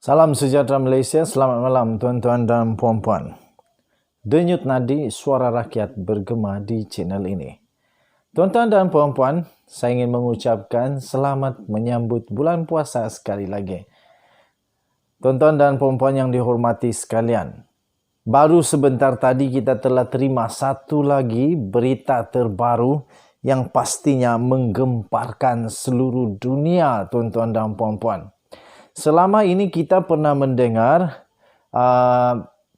Salam sejahtera Malaysia, selamat malam tuan-tuan dan puan-puan. Denyut nadi suara rakyat bergema di channel ini. Tuan-tuan dan puan-puan, saya ingin mengucapkan selamat menyambut bulan puasa sekali lagi. Tuan-tuan dan puan-puan yang dihormati sekalian, baru sebentar tadi kita telah terima satu lagi berita terbaru yang pastinya menggemparkan seluruh dunia, tuan-tuan dan puan-puan. Selama ini kita pernah mendengar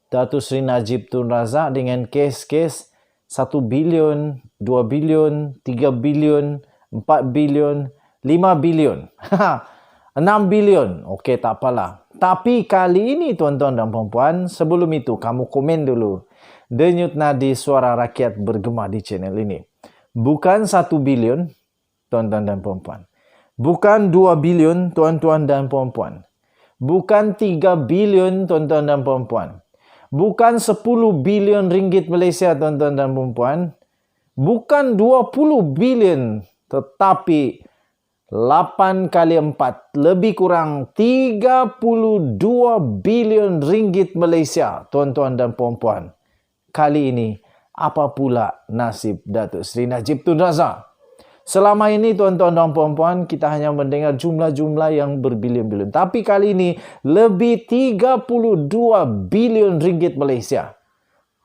Datuk Seri Najib Tun Razak dengan kes-kes 1 bilion, 2 bilion, 3 bilion, 4 bilion, 5 bilion, 6 bilion. Okey, tak apalah. Tapi kali ini tuan-tuan dan puan-puan, sebelum itu kamu komen dulu. Denyut nadi suara rakyat bergema di channel ini. Bukan 1 bilion, tuan-tuan dan puan-puan. Bukan 2 bilion, tuan-tuan dan puan-puan. Bukan 3 bilion, tuan-tuan dan puan-puan. Bukan 10 bilion ringgit Malaysia, tuan-tuan dan puan-puan. Bukan 20 bilion, tetapi 8 kali 4, lebih kurang 32 bilion ringgit Malaysia, tuan-tuan dan puan-puan. Kali ini, apa pula nasib Datuk Seri Najib Tun Razak? Selama ini tuan-tuan dan puan-puan kita hanya mendengar jumlah-jumlah yang berbilion-bilion. Tapi kali ini lebih 32 bilion ringgit Malaysia.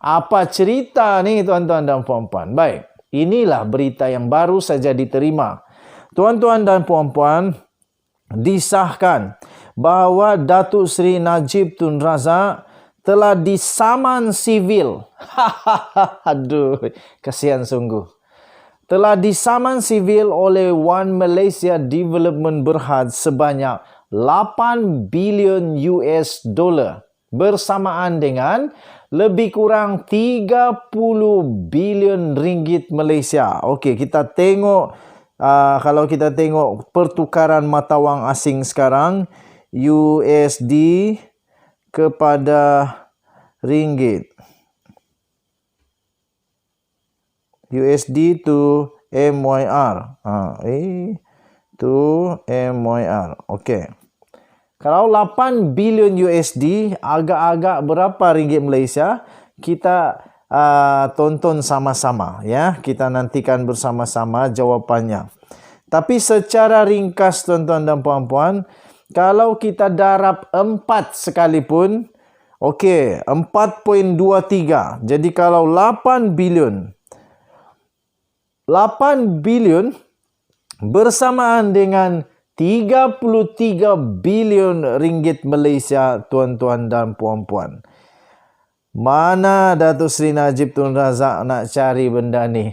Apa cerita ni tuan-tuan dan puan-puan? Baik, inilah berita yang baru saja diterima. Tuan-tuan dan puan-puan, disahkan bahawa Datuk Seri Najib Tun Razak telah disaman sivil. Aduh, kasihan sungguh. Telah disaman sivil oleh One Malaysia Development Berhad sebanyak 8 bilion US dollar bersamaan dengan lebih kurang 30 bilion ringgit Malaysia. Okey, kita tengok kalau kita tengok pertukaran mata wang asing sekarang, USD kepada ringgit. USD to MYR. To MYR. Okey. Kalau 8 bilion USD, agak-agak berapa ringgit Malaysia? Kita tonton sama-sama, ya. Kita nantikan bersama-sama jawapannya. Tapi secara ringkas tuan-tuan dan puan-puan, kalau kita darab 4 sekalipun, okey, 4.23. Jadi kalau 8 bilion bersamaan dengan 33 bilion ringgit Malaysia, tuan-tuan dan puan-puan. Mana Datuk Seri Najib Tun Razak nak cari benda ni?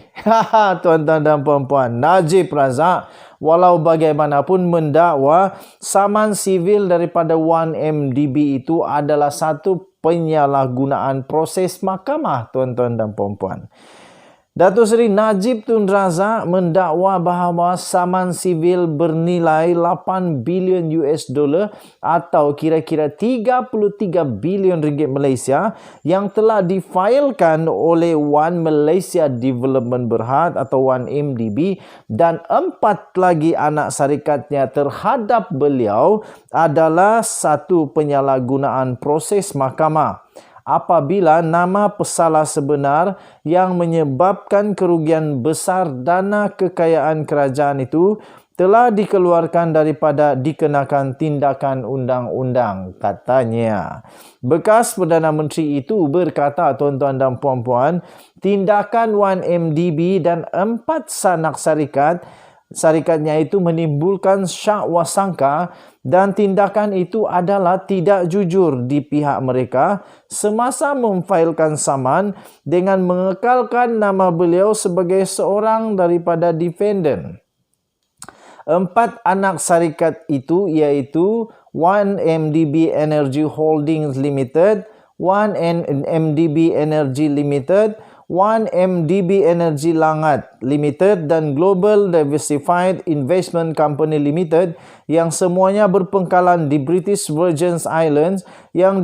Tuan-tuan dan puan-puan, Najib Razak walau bagaimanapun mendakwa saman sivil daripada 1MDB itu adalah satu penyalahgunaan proses mahkamah, tuan-tuan dan puan-puan. Datuk Seri Najib Tun Razak mendakwa bahawa saman sivil bernilai 8 bilion US dollar atau kira-kira 33 bilion ringgit Malaysia yang telah difailkan oleh One Malaysia Development Berhad atau 1MDB dan 4 lagi anak syarikatnya terhadap beliau adalah satu penyalahgunaan proses mahkamah. Apabila nama pesalah sebenar yang menyebabkan kerugian besar dana kekayaan kerajaan itu telah dikeluarkan daripada dikenakan tindakan undang-undang, katanya. Bekas Perdana Menteri itu berkata, tuan-tuan dan puan-puan, tindakan 1MDB dan 4 sanak syarikatnya itu menimbulkan syak wasangka dan tindakan itu adalah tidak jujur di pihak mereka semasa memfailkan saman dengan mengekalkan nama beliau sebagai seorang daripada defendant. 4 anak syarikat itu iaitu 1MDB Energy Holdings Limited, 1MDB Energy Limited, 1MDB Energy Langat Limited dan Global Diversified Investment Company Limited yang semuanya berpengkalan di British Virgin Islands yang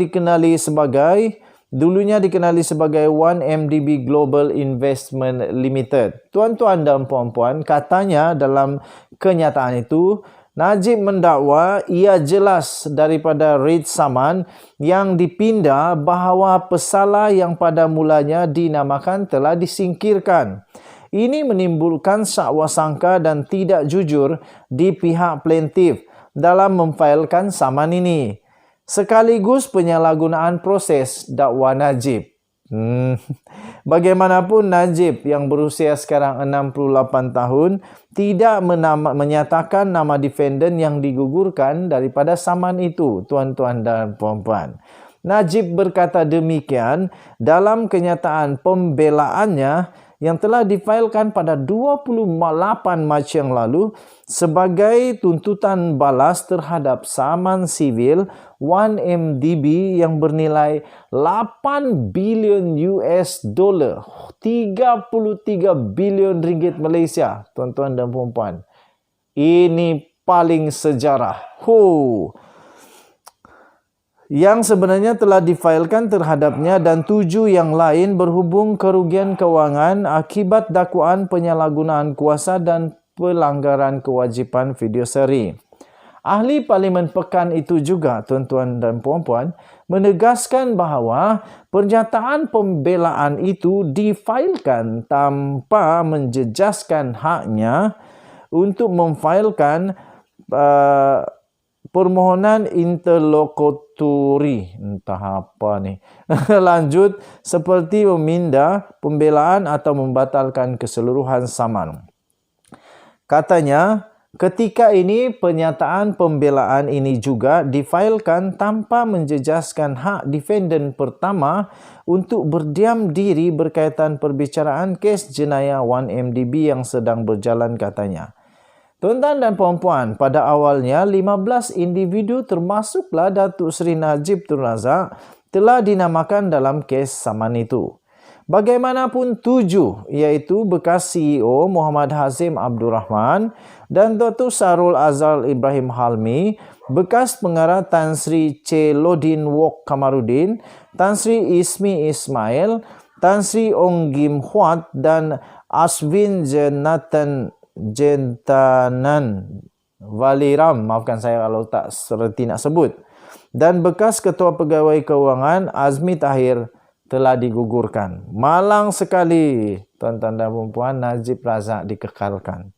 dulunya dikenali sebagai 1MDB Global Investment Limited. Tuan-tuan dan puan-puan, katanya dalam kenyataan itu Najib mendakwa ia jelas daripada Raid Saman yang dipindah bahawa pesalah yang pada mulanya dinamakan telah disingkirkan. Ini menimbulkan sakwa sangka dan tidak jujur di pihak plaintiff dalam memfailkan saman ini, sekaligus penyalahgunaan proses dakwa Najib. Bagaimanapun Najib yang berusia sekarang 68 tahun tidak menyatakan nama defendant yang digugurkan daripada saman itu, tuan-tuan dan puan-puan. Najib berkata demikian dalam kenyataan pembelaannya yang telah difailkan pada 28 Mac yang lalu sebagai tuntutan balas terhadap saman sivil 1MDB yang bernilai 8 bilion US dollar, 33 bilion ringgit Malaysia, tuan-tuan dan puan-puan. Ini paling sejarah. Yang sebenarnya telah difailkan terhadapnya dan 7 yang lain berhubung kerugian kewangan akibat dakwaan penyalahgunaan kuasa dan pelanggaran kewajipan fiduciary. Ahli Parlimen pekan itu juga, tuan-tuan dan puan-puan, menegaskan bahawa pernyataan pembelaan itu difailkan tanpa menjejaskan haknya untuk memfailkan permohonan interlokutori, entah apa ni, lanjut seperti meminda pembelaan atau membatalkan keseluruhan saman. Katanya, ketika ini pernyataan pembelaan ini juga difailkan tanpa menjejaskan hak defendant pertama untuk berdiam diri berkaitan perbicaraan kes jenayah 1MDB yang sedang berjalan, katanya. Tuan-tuan dan puan-puan, pada awalnya 15 individu termasuklah Datuk Seri Najib Tun Razak telah dinamakan dalam kes saman itu. Bagaimanapun 7, iaitu bekas CEO Muhammad Hazim Abdul Rahman dan Datuk Sarul Azhar Ibrahim Halmi, bekas pengarah Tan Sri Celodin Wok Kamarudin, Tan Sri Ismi Ismail, Tan Sri Ong Gim Huat dan Aswin Jentanan Valiram, maafkan saya kalau tak serti nak sebut, dan bekas Ketua Pegawai Kewangan Azmi Tahir telah digugurkan. Malang sekali, tuan-tuan dan puan-puan, Najib Razak dikekalkan.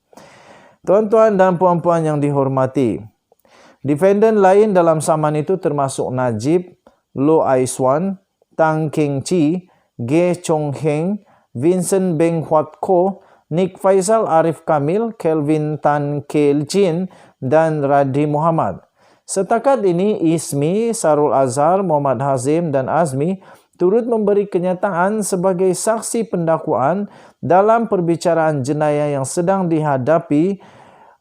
Tuan-tuan dan puan-puan yang dihormati, defendant lain dalam saman itu termasuk Najib, Loh Aiswan, Tang Keng Chi, Ge Chong Heng, Vincent Beng Huat Ko, Nick Faisal Arif Kamil, Kelvin Tan Kel Jin dan Radhi Muhammad. Setakat ini, Ismi, Sarul Azhar, Muhammad Hazim dan Azmi turut memberi kenyataan sebagai saksi pendakwaan dalam perbicaraan jenayah yang sedang dihadapi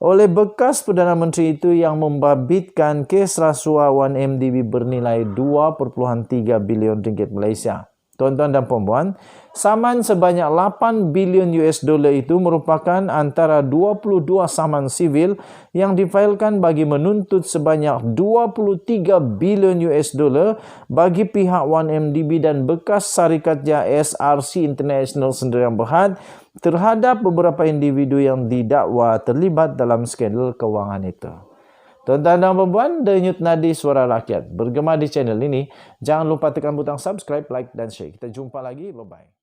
oleh bekas Perdana Menteri itu yang membabitkan kes rasuah 1MDB bernilai 2.3 bilion ringgit Malaysia. Tuan-tuan dan puan-puan, saman sebanyak 8 bilion US dollar itu merupakan antara 22 saman sivil yang difailkan bagi menuntut sebanyak 23 bilion US dollar bagi pihak 1MDB dan bekas syarikatnya SRC International Sdn Bhd terhadap beberapa individu yang didakwa terlibat dalam skandal kewangan itu. Tuan-tuan dan puan-puan, Denyut Nadi Suara Rakyat bergema di channel ini. Jangan lupa tekan butang subscribe, like dan share. Kita jumpa lagi. Bye-bye.